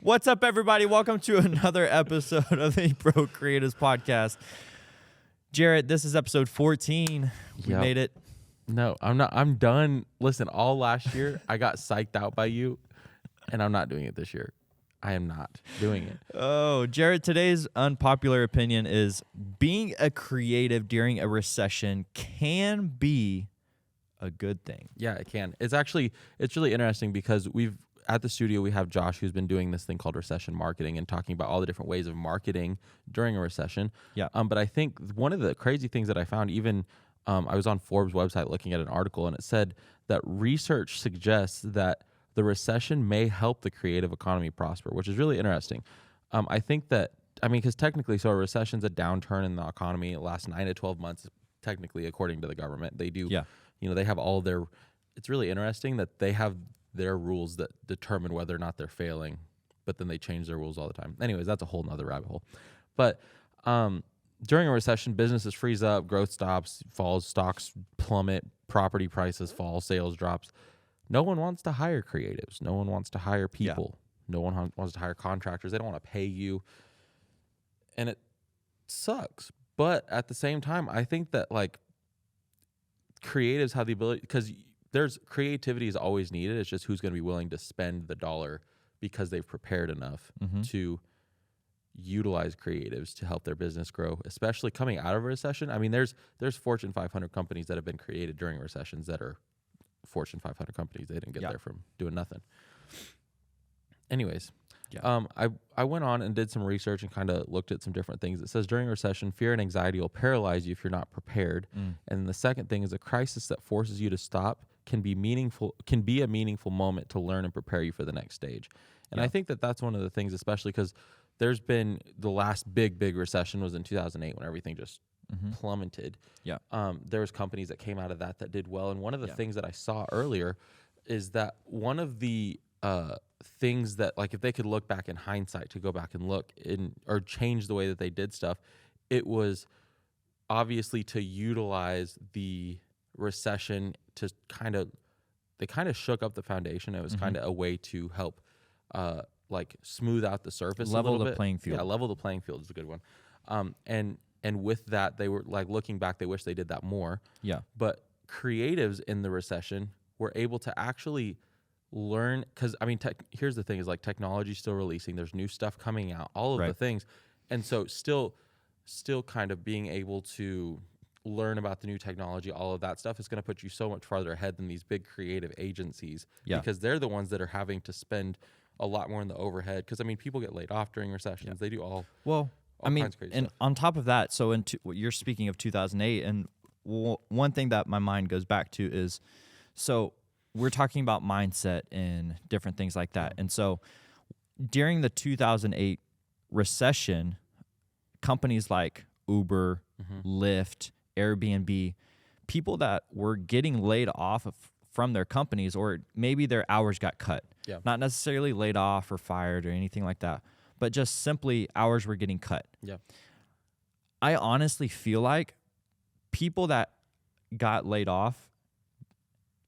What's up, everybody? Welcome to another episode of the Pro Creatives Podcast. Jarrett, this is episode 14. We Yep. made it. No, I'm not. I'm done. Listen, all last year I got psyched out by you, and I'm not doing it this year. I am not doing it. Oh, Jarrett, today's unpopular opinion is being a creative during a recession can be a good thing. Yeah, it can. It's really interesting because at the studio, we have Josh, who's been doing this thing called recession marketing and talking about all the different ways of marketing during a recession. Yeah. But I think one of the crazy things that I found, even I was on Forbes' website looking at an article, and it said that research suggests that the recession may help the creative economy prosper, which is really interesting. I think that, because technically, so a recession's a downturn in the economy. It lasts 9 to 12 months, technically, according to the government. They do, they have all their, it's really interesting that they have their rules that determine whether or not they're failing, but then they change their rules all the time. Anyways, that's a whole nother rabbit hole. But during a recession, businesses freeze up, growth stops, falls, stocks plummet, property prices fall, sales drops. No one wants to hire creatives. No one wants to hire people. No one wants to hire contractors. They don't want to pay you. And it sucks. But at the same time, I think that creatives have the ability, because there's creativity is always needed. It's just who's going to be willing to spend the dollar because they've prepared enough to utilize creatives to help their business grow, especially coming out of a recession. There's Fortune 500 companies that have been created during recessions that are Fortune 500 companies. They didn't get there from doing nothing. Anyways, I went on and did some research and kind of looked at some different things. It says during a recession, fear and anxiety will paralyze you if you're not prepared. And the second thing is a crisis that forces you to stop can be a meaningful moment to learn and prepare you for the next stage. And I think that that's one of the things, especially because there's been the last big recession was in 2008 when everything just plummeted. There was companies that came out of that did well. And one of the things that I saw earlier is that one of the things that, if they could look back in hindsight to go back and look or change the way that they did stuff, it was obviously to utilize the recession to they kind of shook up the foundation. It was kind of a way to help smooth out the surface, level a little the bit. playing field. Yeah, level the playing field is a good one. And with that, they were looking back, they wish they did that more. Yeah. But creatives in the recession were able to actually learn, because here's the thing: is technology's still releasing. There's new stuff coming out. All of the things, and so still kind of being able to learn about the new technology, all of that stuff is going to put you so much farther ahead than these big creative agencies, because they're the ones that are having to spend a lot more in the overhead. Because people get laid off during recessions. They do all kinds of crazy stuff. On top of that, so you're speaking of 2008, and one thing that my mind goes back to is, so we're talking about mindset and different things like that. And so during the 2008 recession, companies like Uber, Lyft, Airbnb, people that were getting laid off from their companies, or maybe their hours got cut. Not necessarily laid off or fired or anything like that, but just simply hours were getting cut. I honestly feel like people that got laid off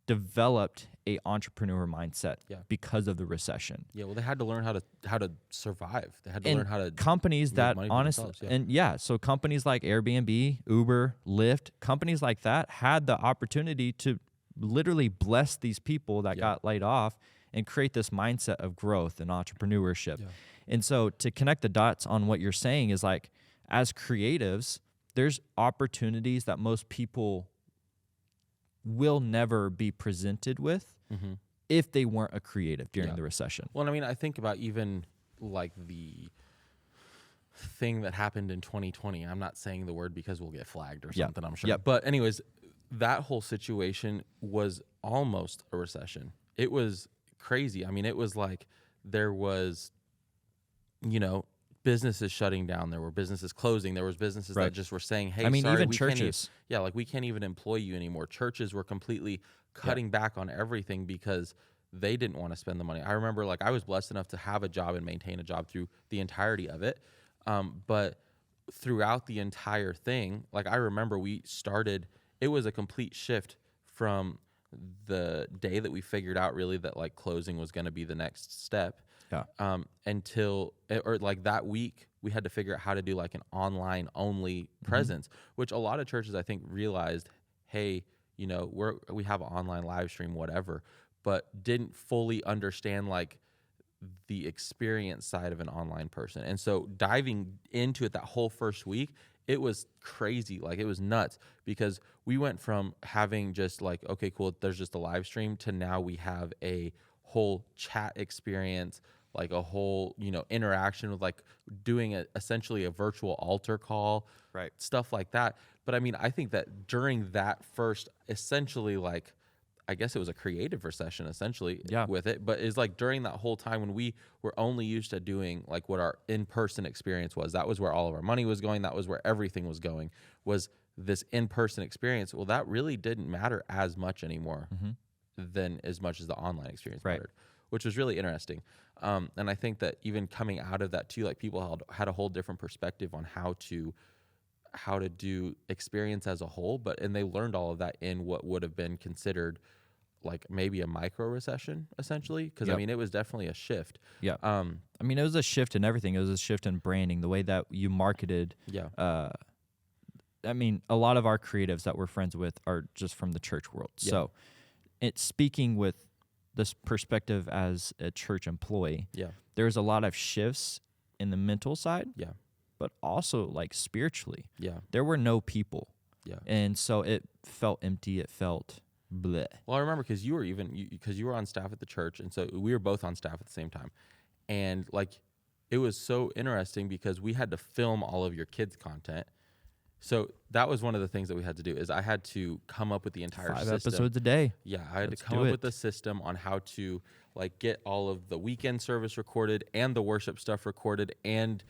developed a entrepreneur mindset because of the recession. Well, they had to learn how to survive. They had to learn how to companies that honestly, so companies like Airbnb, Uber, Lyft, companies like that had the opportunity to literally bless these people that got laid off and create this mindset of growth and entrepreneurship. And so to connect the dots on what you're saying is, as creatives, there's opportunities that most people will never be presented with if they weren't a creative during the recession. Well, I think about even the thing that happened in 2020. I'm not saying the word because we'll get flagged or something, I'm sure. But anyways, that whole situation was almost a recession. It was crazy. It was there was, businesses shutting down. There were businesses closing. There was businesses that just were saying, hey, sorry, even churches. We can't even employ you anymore. Churches were completely cutting back on everything because they didn't want to spend the money. I remember I was blessed enough to have a job and maintain a job through the entirety of it. But throughout the entire thing, I remember it was a complete shift from the day that we figured out really that closing was going to be the next step. Yeah. Until or like that week we had to figure out how to do like an online only presence, which a lot of churches I think realized, hey, you know, we have an online live stream, whatever, but didn't fully understand like the experience side of an online person. And so diving into it that whole first week, it was crazy. Like it was nuts because we went from having just like, okay, cool, there's just a live stream to now we have a whole chat experience, like a whole, you know, interaction with like doing essentially a virtual altar call, Right. stuff like that. But I mean, I think that during that first, essentially like, I guess it was a creative recession essentially with it, but it's like during that whole time when we were only used to doing like what our in-person experience was, that was where all of our money was going. That was where everything was going, was this in-person experience. Well, that really didn't matter as much anymore than as much as the online experience mattered, which was really interesting. And I think that even coming out of that too, like people had a whole different perspective on how to do experience as a whole, and they learned all of that in what would have been considered like maybe a micro recession essentially. Because I mean, it was definitely a shift. Yeah. I mean, it was a shift in everything. It was a shift in branding, the way that you marketed. I mean, a lot of our creatives that we're friends with are just from the church world. So it's speaking with this perspective as a church employee. There's a lot of shifts in the mental side. But also like spiritually. There were no people. And so it felt empty. It felt bleh. Well, I remember because you were on staff at the church, and so we were both on staff at the same time, and like it was so interesting because we had to film all of your kids' content. So that was one of the things that we had to do is I had to come up with the entire 5 system. episodes a day. Yeah, I had to come up with the system on how to like get all of the weekend service recorded and the worship stuff recorded and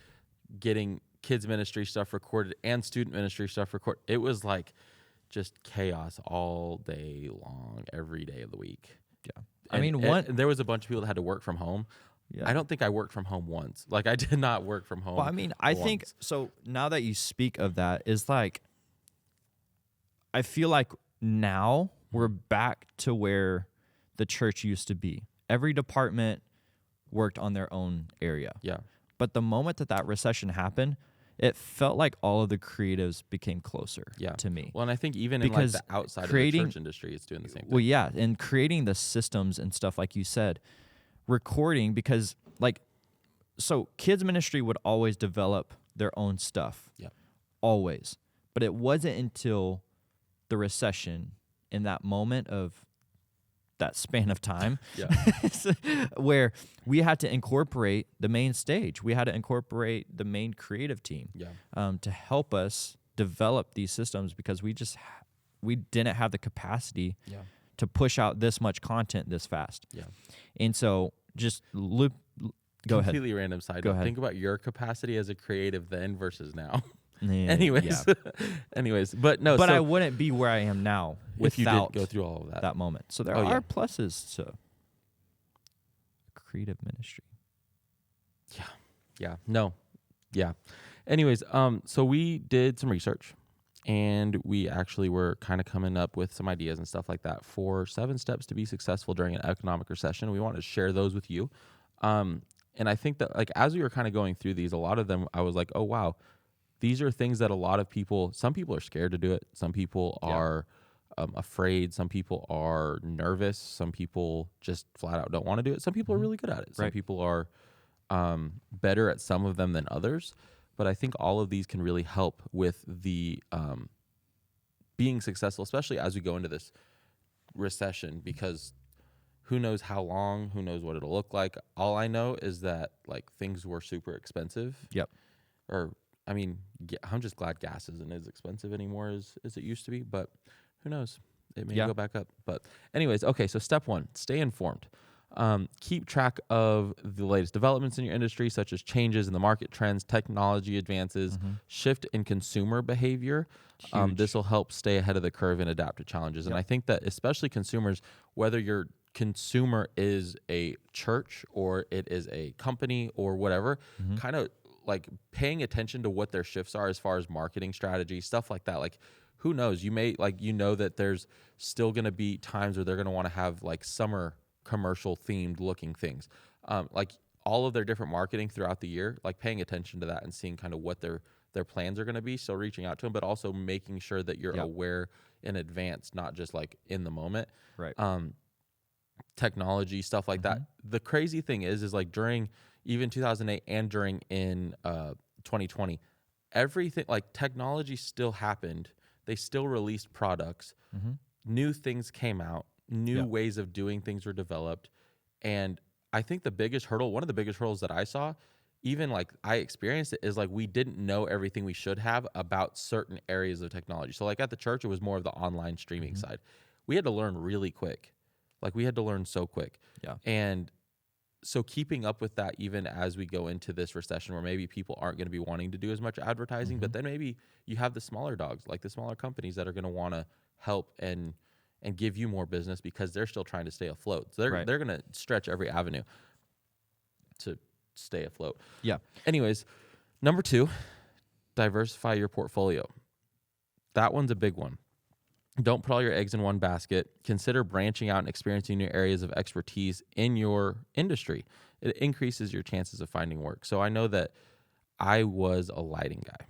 getting kids ministry stuff recorded and student ministry stuff recorded. It was like just chaos all day long, every day of the week. I mean, there was a bunch of people that had to work from home. I don't think I worked from home once. Like I did not work from home. Well, I mean, I think so. Now that you speak of that, is like I feel like now we're back to where the church used to be. Every department worked on their own area. But the moment that recession happened, it felt like all of the creatives became closer to me. Well, and I think even in like the outside of the church industry, it's doing the same thing. Well, yeah, and creating the systems and stuff like you said, recording, because like, so kids ministry would always develop their own stuff. Always. But it wasn't until the recession, in that moment of that span of time where we had to incorporate the main stage. We had to incorporate the main creative team to help us develop these systems because we didn't have the capacity to push out this much content this fast. And so just go ahead. Completely random side note. Think about your capacity as a creative then versus now. Yeah, Anyways, but no. But so I wouldn't be where I am now if you without did go through all of that moment. So there are pluses to creative ministry. Anyways, so we did some research, and we actually were kind of coming up with some ideas and stuff like that for 7 steps to be successful during an economic recession. We wanted to share those with you, and I think that like as we were kind of going through these, a lot of them I was like, oh wow. These are things that some people are scared to do it. Some people are afraid. Some people are nervous. Some people just flat out don't want to do it. Some people are really good at it. Some people are better at some of them than others. But I think all of these can really help with the being successful, especially as we go into this recession, because who knows how long, who knows what it'll look like. All I know is that like things were super expensive. I mean, I'm just glad gas isn't as expensive anymore as it used to be, but who knows? It may go back up. But anyways, okay, so step 1, stay informed. Keep track of the latest developments in your industry, such as changes in the market trends, technology advances, shift in consumer behavior. This will help stay ahead of the curve and adapt to challenges. And I think that especially consumers, whether your consumer is a church or it is a company or whatever, kind of like paying attention to what their shifts are as far as marketing strategy, stuff like that. Like, who knows? You may that there's still going to be times where they're going to want to have like summer commercial themed looking things. Like all of their different marketing throughout the year, like paying attention to that and seeing kind of what their plans are going to be. So reaching out to them, but also making sure that you're aware in advance, not just like in the moment. Right. Technology, stuff like that. The crazy thing is like during even 2008 and during in 2020, everything like technology still happened. They still released products. New things came out. New ways of doing things were developed. And I think one of the biggest hurdles that I saw, even like I experienced it, is like we didn't know everything we should have about certain areas of technology. So like at the church, it was more of the online streaming side. We had to learn really quick. Like we had to learn so quick. Yeah. And so keeping up with that, even as we go into this recession where maybe people aren't going to be wanting to do as much advertising, but then maybe you have the smaller dogs, like the smaller companies that are going to want to help and give you more business because they're still trying to stay afloat. So they're going to stretch every avenue to stay afloat. Yeah. Anyways, number 2, diversify your portfolio. That one's a big one. Don't put all your eggs in one basket. Consider branching out and experiencing new areas of expertise in your industry. It increases your chances of finding work. So I know that I was a lighting guy.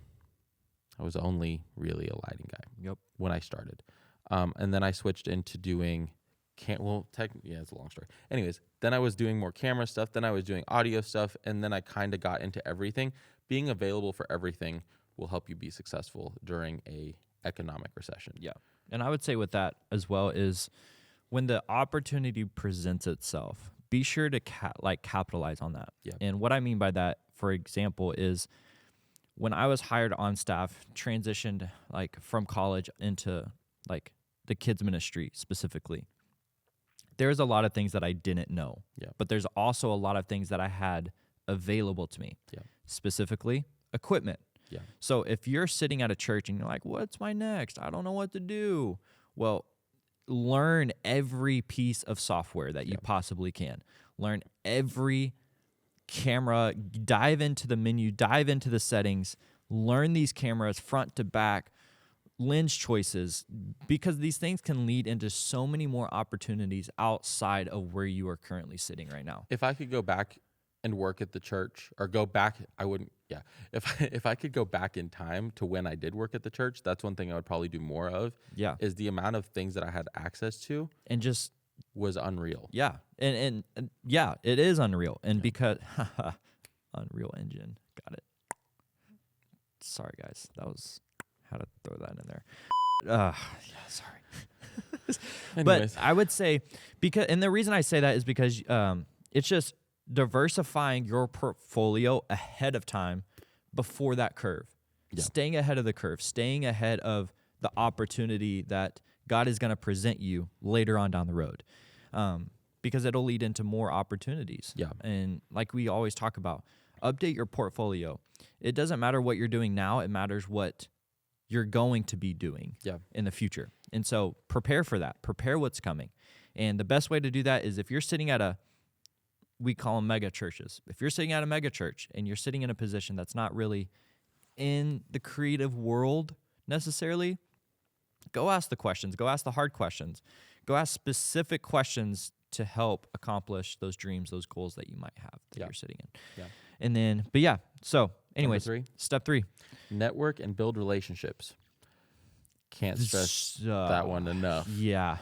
I was only really a lighting guy when I started. And then I switched into doing it's a long story. Anyways, then I was doing more camera stuff. Then I was doing audio stuff. And then I kind of got into everything. Being available for everything will help you be successful during a economic recession. Yeah. And I would say with that as well is when the opportunity presents itself, be sure to capitalize on that. Yeah. And what I mean by that, for example, is when I was hired on staff, transitioned like from college into like the kids ministry specifically, there's a lot of things that I didn't know. Yeah. But there's also a lot of things that I had available to me. Yeah. Specifically, equipment. Yeah. So if you're sitting at a church and you're like, what's my next? I don't know what to do. Well, learn every piece of software that you possibly can. Learn every camera, dive into the menu, dive into the settings, learn these cameras front to back, lens choices, because these things can lead into so many more opportunities outside of where you are currently sitting right now. If I could go back and work at the church, or go back, I wouldn't. Yeah, if I could go back in time to when I did work at the church, that's one thing I would probably do more of. Yeah, is the amount of things that I had access to, and just was unreal. Yeah, and yeah, it is unreal, and because Unreal Engine, got it. Sorry guys, that was how to throw that in there. Yeah, sorry. But I would say and the reason I say that is because it's just diversifying your portfolio ahead of time before that curve. Yeah. Staying ahead of the curve, staying ahead of the opportunity that God is going to present you later on down the road. Because it'll lead into more opportunities. Yeah. And like we always talk about, update your portfolio. It doesn't matter what you're doing now, it matters what you're going to be doing in the future. And so prepare for that. Prepare what's coming. And the best way to do that is if you're sitting at we call them mega churches. If you're sitting at a mega church and you're sitting in a position that's not really in the creative world necessarily, go ask the questions. Go ask the hard questions. Go ask specific questions to help accomplish those dreams, those goals that you might have that you're sitting in. Yeah. And then, so anyways, step 3. Network and build relationships. Can't stress that one enough. Yeah.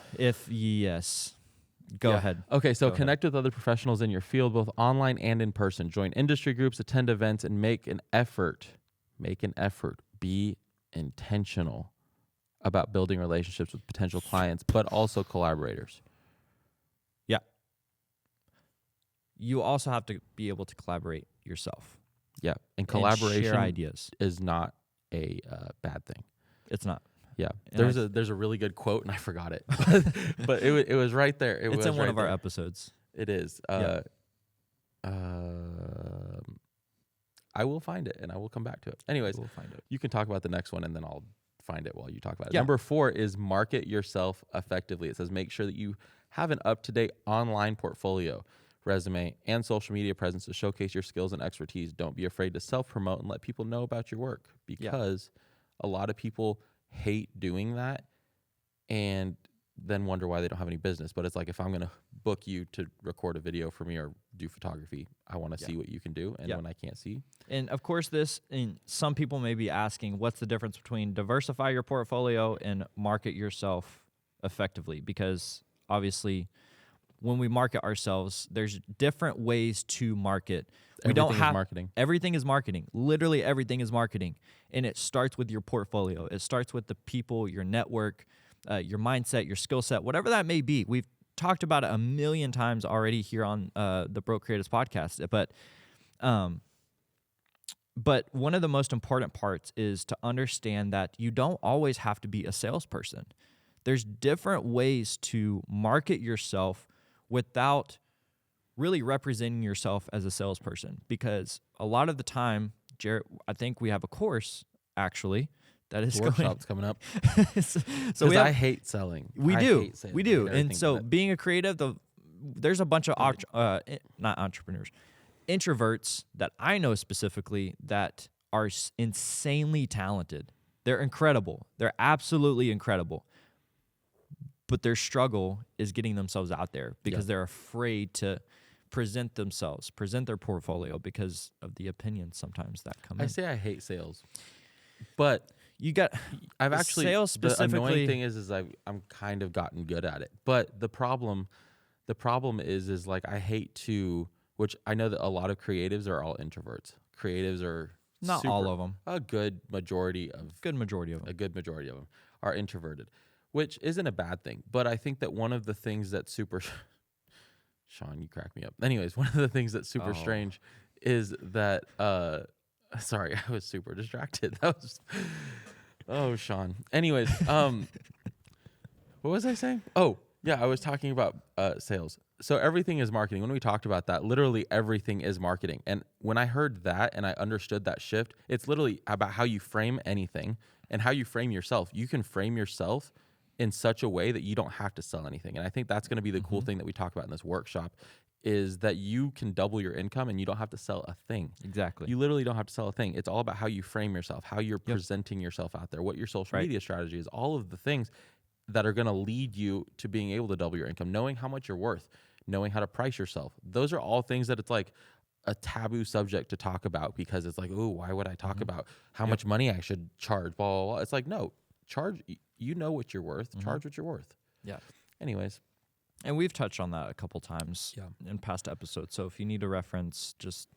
Go ahead. Okay, so connect with other professionals in your field, both online and in person. Join industry groups, attend events, and make an effort. Be intentional about building relationships with potential clients, but also collaborators. Yeah. You also have to be able to collaborate yourself. Yeah, and collaboration share ideas is not a bad thing. It's not. Yeah, there's a really good quote, and I forgot it, but it was right there. It's in one of our episodes. It is. I will find it, and I will come back to it. Anyways, we'll find it. You can talk about the next one, and then I'll find it while you talk about it. Yeah. Number 4 is market yourself effectively. It says make sure that you have an up-to-date online portfolio, resume, and social media presence to showcase your skills and expertise. Don't be afraid to self-promote and let people know about your work, because a lot of people hate doing that and then wonder why they don't have any business. But it's like, if I'm going to book you to record a video for me or do photography. I want to see what you can do, and when I can't see. And of course, some people may be asking, what's the difference between diversify your portfolio and market yourself effectively? Because obviously, when we market ourselves, there's different ways to market. Marketing. Everything is marketing. Literally everything is marketing. And it starts with your portfolio. It starts with the people, your network, your mindset, your skill set, whatever that may be. We've talked about it a million times already here on the Broke Creatives podcast. But one of the most important parts is to understand that you don't always have to be a salesperson. There's different ways to market yourself without really representing yourself as a salesperson, because a lot of the time, Jarrett, I think we have a course actually that is workshop's coming up. So I hate selling. We do. And so but being a creative, there's a bunch of not entrepreneurs, introverts that I know specifically that are insanely talented. They're incredible. They're absolutely incredible. But their struggle is getting themselves out there because they're afraid to present their portfolio because of the opinions sometimes that come in. I say I hate sales, but I've actually, sales specifically. The annoying thing is I'm kind of gotten good at it. But the problem is like I hate to, which I know that a lot of creatives are all introverts. Creatives are not all of them. A good majority of them are introverted, which isn't a bad thing. But I think that one of the things that's super Sean, you crack me up. Anyways, one of the things that's super strange is that sorry, I was super distracted. Sean. Anyways, what was I saying? Oh, yeah, I was talking about sales. So everything is marketing. When we talked about that, literally everything is marketing. And when I heard that and I understood that shift, it's literally about how you frame anything and how you frame yourself. You can frame yourself in such a way that you don't have to sell anything. And I think that's going to be the cool thing that we talk about in this workshop is that you can double your income and you don't have to sell a thing. Exactly. You literally don't have to sell a thing. It's all about how you frame yourself, how you're presenting yourself out there, what your social media strategy is, all of the things that are going to lead you to being able to double your income, knowing how much you're worth, knowing how to price yourself. Those are all things that it's like a taboo subject to talk about because it's like, oh, why would I talk about how much money I should charge, blah, blah, blah. It's like, no, charge. You know what you're worth. Charge what you're worth. Yeah. Anyways. And we've touched on that a couple times in past episodes. So if you need a reference, just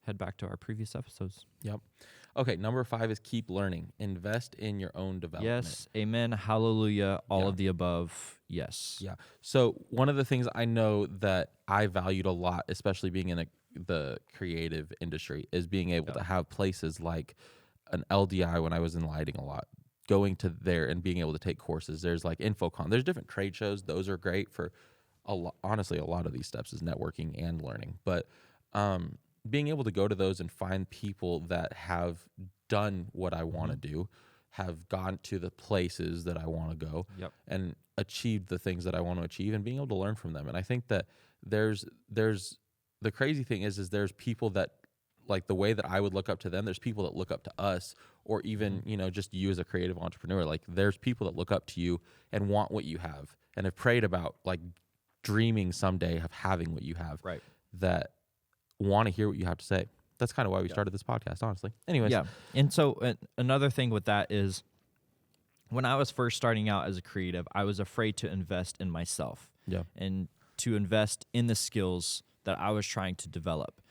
head back to our previous episodes. Yep. Okay, number 5 is keep learning. Invest in your own development. Yes. Amen. Hallelujah. All of the above. Yes. Yeah. So one of the things I know that I valued a lot, especially being in the creative industry, is being able to have places like an LDI when I was in lighting a lot. Going to there and being able to take courses. There's like InfoCon. There's different trade shows. Those are great for honestly, a lot of these steps is networking and learning. But being able to go to those and find people that have done what I want to do, have gone to the places that I want to go, and achieved the things that I want to achieve, and being able to learn from them. And I think that there's the crazy thing is there's people that, like the way that I would look up to them, there's people that look up to us, or even, just you as a creative entrepreneur. Like there's people that look up to you and want what you have and have prayed about, like dreaming someday of having what you have, that want to hear what you have to say. That's kind of why we started this podcast, honestly. Anyways. Yeah. And so another thing with that is when I was first starting out as a creative, I was afraid to invest in myself and to invest in the skills that I was trying to develop.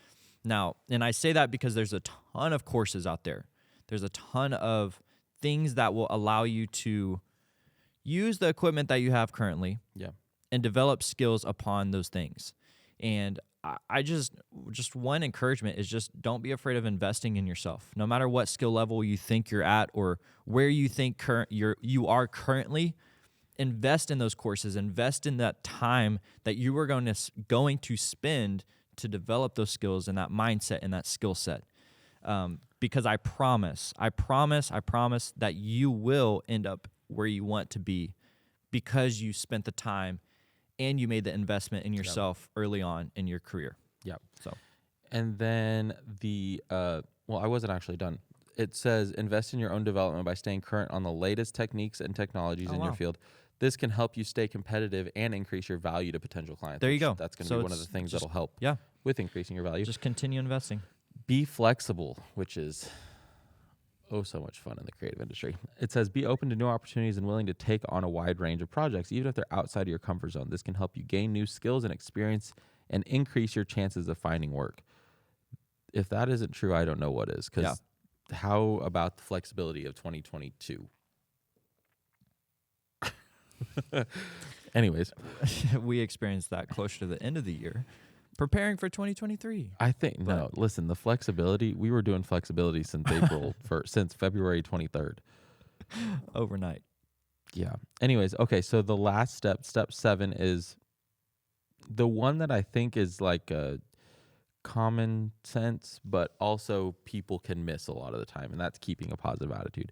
Now, and I say that because there's a ton of courses out there. There's a ton of things that will allow you to use the equipment that you have currently and develop skills upon those things. And I just one encouragement is just don't be afraid of investing in yourself. No matter what skill level you think you're at or where you think you are currently, invest in those courses. Invest in that time that you are going to spend to develop those skills and that mindset and that skill set. Because I promise that you will end up where you want to be because you spent the time and you made the investment in yourself early on in your career. Yep. So, and then I wasn't actually done. It says invest in your own development by staying current on the latest techniques and technologies in your field. This can help you stay competitive and increase your value to potential clients. There you go. That's going to be one of the things that'll help Yeah. with increasing your value. Just continue investing. Be flexible, which is so much fun in the creative industry. It says, be open to new opportunities and willing to take on a wide range of projects, even if they're outside of your comfort zone. This can help you gain new skills and experience and increase your chances of finding work. If that isn't true, I don't know what is. Because how about the flexibility of 2022? Anyways. We experienced that closer to the end of the year. Preparing for 2023. I think listen, the flexibility, we were doing flexibility since since February 23rd. Overnight. Yeah. Anyways, okay, so the last step 7 is the one that I think is like a common sense, but also people can miss a lot of the time, and that's keeping a positive attitude.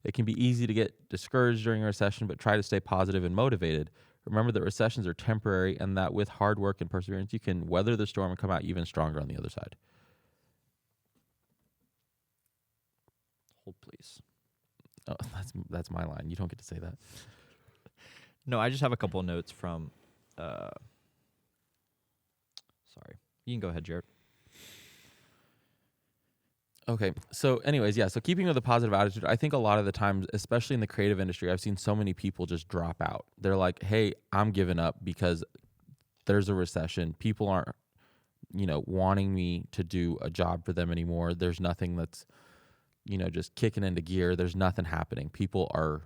It can be easy to get discouraged during a recession, but try to stay positive and motivated. Remember that recessions are temporary and that with hard work and perseverance, you can weather the storm and come out even stronger on the other side. Hold, please. Oh, that's my line. You don't get to say that. No, I just have a couple of notes from... sorry. You can go ahead, Jarrett. Okay. So anyways, so keeping with a positive attitude, I think a lot of the times, especially in the creative industry, I've seen so many people just drop out. They're like, hey, I'm giving up because there's a recession. People aren't, wanting me to do a job for them anymore. There's nothing that's, just kicking into gear. There's nothing happening. People are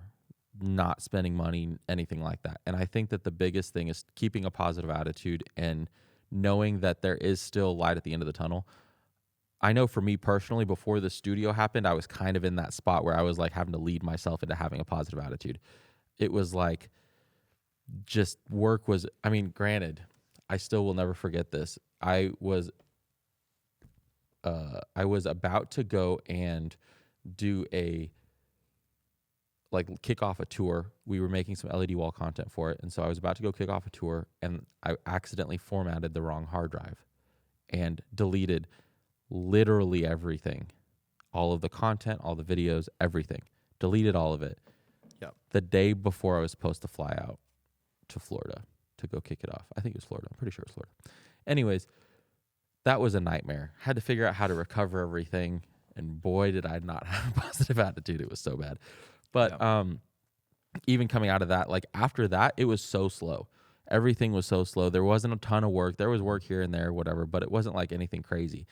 not spending money, anything like that. And I think that the biggest thing is keeping a positive attitude and knowing that there is still light at the end of the tunnel. I know for me personally, before the studio happened, I was kind of in that spot where I was like having to lead myself into having a positive attitude. It was like just work was, granted, I still will never forget this. I was about to go and do kick off a tour. We were making some LED wall content for it. And so I was about to go kick off a tour and I accidentally formatted the wrong hard drive and deleted literally everything, all of the content, all the videos, everything, deleted all of it. Yep. The day before I was supposed to fly out to Florida to go kick it off. I think it was Florida. I'm pretty sure it was Florida. Anyways, that was a nightmare. Had to figure out how to recover everything. And boy, did I not have a positive attitude. It was so bad. But even coming out of that, after that, it was so slow. Everything was so slow. There wasn't a ton of work. There was work here and there, whatever, but it wasn't like anything crazy.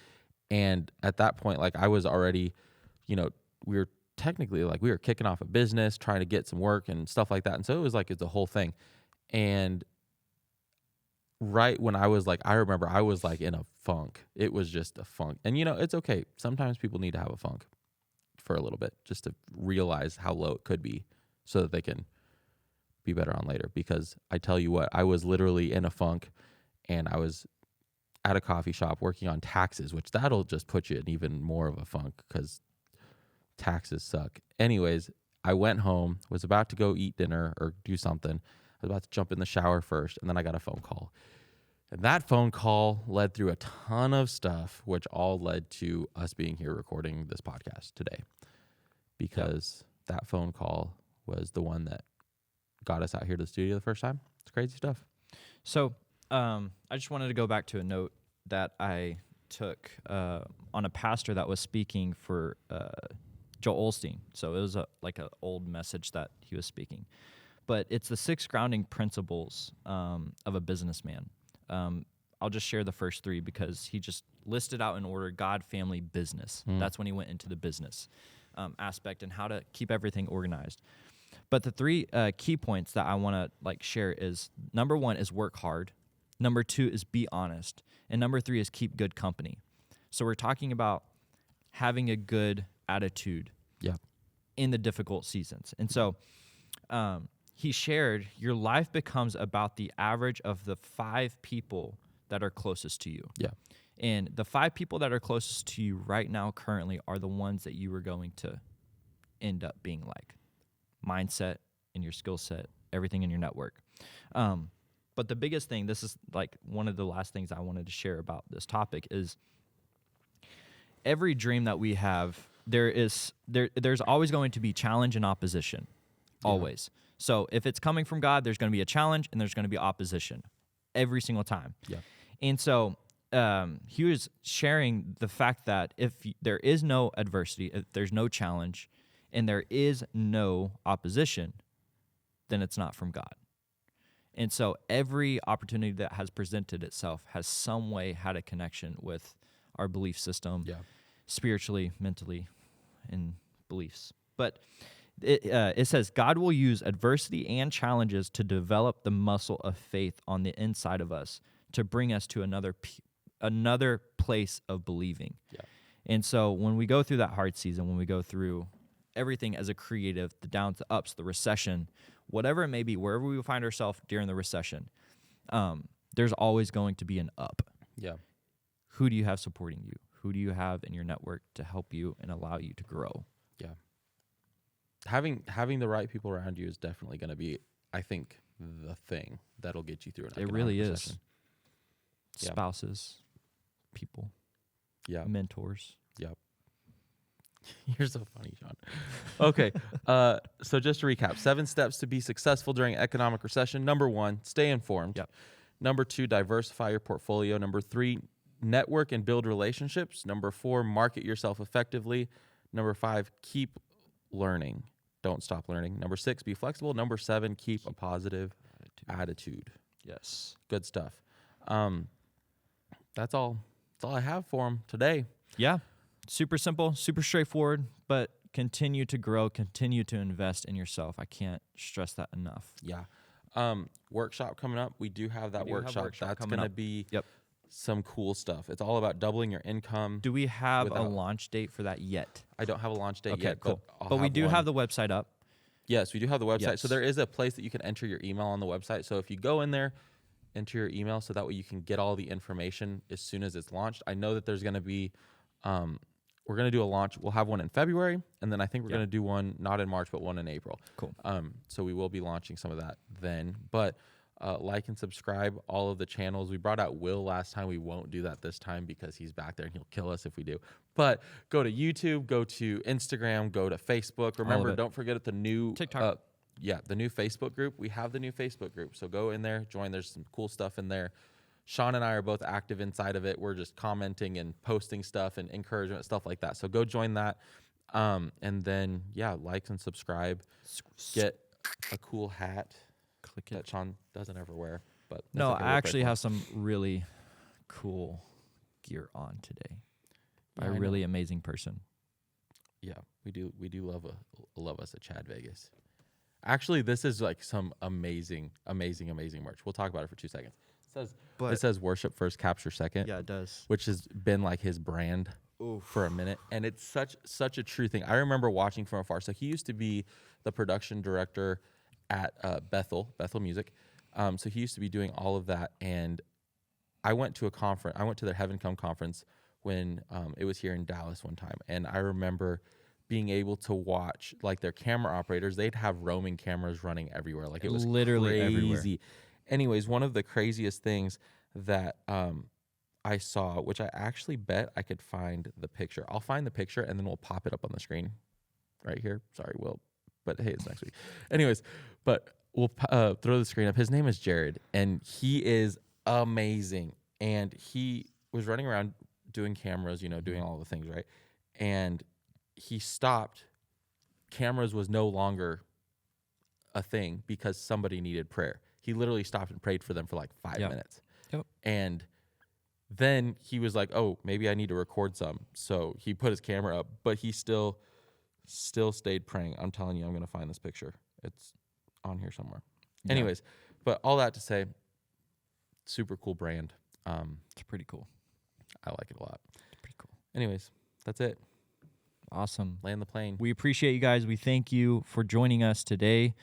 And at that point, I was already, we were technically we were kicking off a business, trying to get some work and stuff like that. And so it was it's a whole thing. And right when I was I remember I was in a funk. It was just a funk. And it's okay. Sometimes people need to have a funk for a little bit just to realize how low it could be so that they can be better on later. Because I tell you what, I was literally in a funk and I was at a coffee shop working on taxes, which that'll just put you in even more of a funk because taxes suck. Anyways, I went home, was about to go eat dinner or do something. I was about to jump in the shower first, and then I got a phone call. And that phone call led through a ton of stuff, which all led to us being here recording this podcast today. Because that phone call was the one that got us out here to the studio the first time. It's crazy stuff. So I just wanted to go back to a note that I took on a pastor that was speaking for Joel Osteen. So it was an old message that he was speaking. But it's the 6 grounding principles of a businessman. I'll just share the first 3 because he just listed out in order: God, family, business. That's when he went into the business aspect and how to keep everything organized. But the 3 key points that I want to share is, number 1 is work hard. Number 2 is be honest. And number 3 is keep good company. So we're talking about having a good attitude in the difficult seasons. And so he shared, your life becomes about the average of the 5 people that are closest to you. Yeah. And the 5 people that are closest to you right now currently are the ones that you are going to end up being like. Mindset and your skill set, everything in your network. But the biggest thing, this is one of the last things I wanted to share about this topic, is every dream that we have, there's always going to be challenge and opposition, always. So if it's coming from God, there's going to be a challenge and there's going to be opposition every single time. Yeah. And so he was sharing the fact that if there is no adversity, if there's no challenge, and there is no opposition, then it's not from God. And so every opportunity that has presented itself has some way had a connection with our belief system, spiritually, mentally, and beliefs. But it says God will use adversity and challenges to develop the muscle of faith on the inside of us to bring us to another place of believing. Yeah. And so when we go through that hard season, when we go through everything as a creative, the downs, the ups, the recession, whatever it may be, wherever we find ourselves during the recession, there's always going to be an up. Yeah. Who do you have supporting you? Who do you have in your network to help you and allow you to grow? Yeah. Having the right people around you is definitely going to be, I think, the thing that'll get you through an economic really recession. is. Spouses, people, mentors. Yep. You're so funny, John. Okay. So just to recap, 7 steps to be successful during economic recession. Number 1, stay informed. Yep. Number 2, diversify your portfolio. Number 3, network and build relationships. Number 4, market yourself effectively. Number 5, keep learning. Don't stop learning. Number 6, be flexible. Number 7, keep a positive attitude. Yes. Good stuff. That's all I have for them today. Yeah. Super simple, super straightforward, but continue to grow, continue to invest in yourself. I can't stress that enough. Yeah. Workshop coming up. We do have that workshop. That's going to be some cool stuff. It's all about doubling your income. Do we have a launch date for that yet? I don't have a launch date yet. Cool. But we do have the website up. Yes, we do have the website. Yes. So there is a place that you can enter your email on the website. So if you go in there, enter your email so that way you can get all the information as soon as it's launched. I know that there's going to be, we're going to do a launch. We'll have one in February, and then I think we're going to do one, not in March, but one in April. Cool. So we will be launching some of that then. But like and subscribe all of the channels. We brought out Will last time. We won't do that this time because he's back there and he'll kill us if we do. But go to YouTube, go to Instagram, go to Facebook. Remember, don't forget the new TikTok. The new Facebook group. We have the new Facebook group. So go in there, join. There's some cool stuff in there. Sean and I are both active inside of it. We're just commenting and posting stuff and encouragement, stuff like that. So go join that. And then, like and subscribe. Get a cool hat. Click that Sean doesn't ever wear. But no, I actually have some really cool gear on today by a really amazing person. Yeah, we do love us at Chad Vegas. Actually, this is like some amazing merch. We'll talk about it for 2 seconds. It says worship first, capture second. Yeah, it does. Which has been like his brand for a minute. And it's such a true thing. I remember watching from afar. So he used to be the production director at Bethel Music. So he used to be doing all of that. And I went to a conference. I went to their Heaven Come conference when it was here in Dallas one time. And I remember being able to watch like their camera operators. They'd have roaming cameras running everywhere. Like it was literally crazy. Everywhere. Anyways, one of the craziest things that I saw, which I actually bet I could find the picture. I'll find the picture and then we'll pop it up on the screen right here. Sorry, Will, but hey, it's next week. Anyways, but we'll throw the screen up. His name is Jarrett, and he is amazing. And he was running around doing cameras, doing all the things, right? And he stopped. Cameras was no longer a thing because somebody needed prayer. He literally stopped and prayed for them for like 5 minutes. Yep. And then he was like, oh, maybe I need to record some. So he put his camera up, but he still stayed praying. I'm telling you, I'm going to find this picture. It's on here somewhere. Yeah. Anyways, but all that to say, super cool brand. It's pretty cool. I like it a lot. It's pretty cool. Anyways, that's it. Awesome. Land the plane. We appreciate you guys. We thank you for joining us today.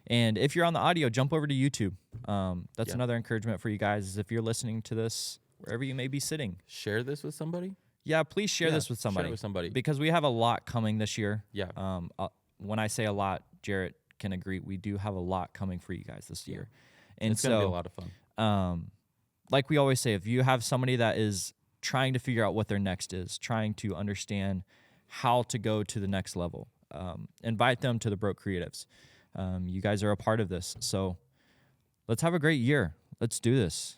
And if you're on the audio, jump over to YouTube. That's another encouragement for you guys is if you're listening to this, wherever you may be sitting. Share this with somebody. Yeah, please share this with somebody. Share it with somebody. Because we have a lot coming this year. Yeah. When I say a lot, Jarrett can agree. We do have a lot coming for you guys this year. And it's going to be a lot of fun. Like we always say, if you have somebody that is trying to figure out what their next is, trying to understand how to go to the next level, invite them to the Broke Creatives. You guys are a part of this. So let's have a great year. Let's do this.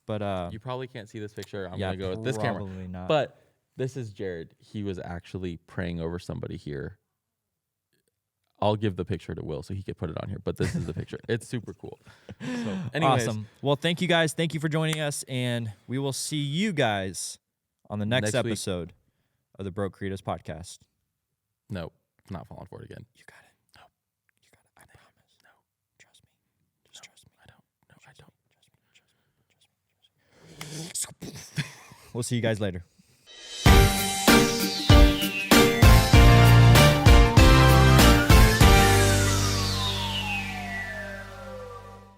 But You probably can't see this picture. I'm yeah, going to go with this camera. probably not. But this is Jared. He was actually praying over somebody here. I'll give the picture to Will so he could put it on here. But this is the picture. It's super cool. So, anyways, awesome. Well, thank you guys. Thank you for joining us. And we will see you guys on the next Next week. episode of the Broke Creators podcast. No, not falling for it again. You got it. No. You got it. I promise. No. Trust me. Just trust me. I don't. No, I don't. Trust me. We'll see you guys later.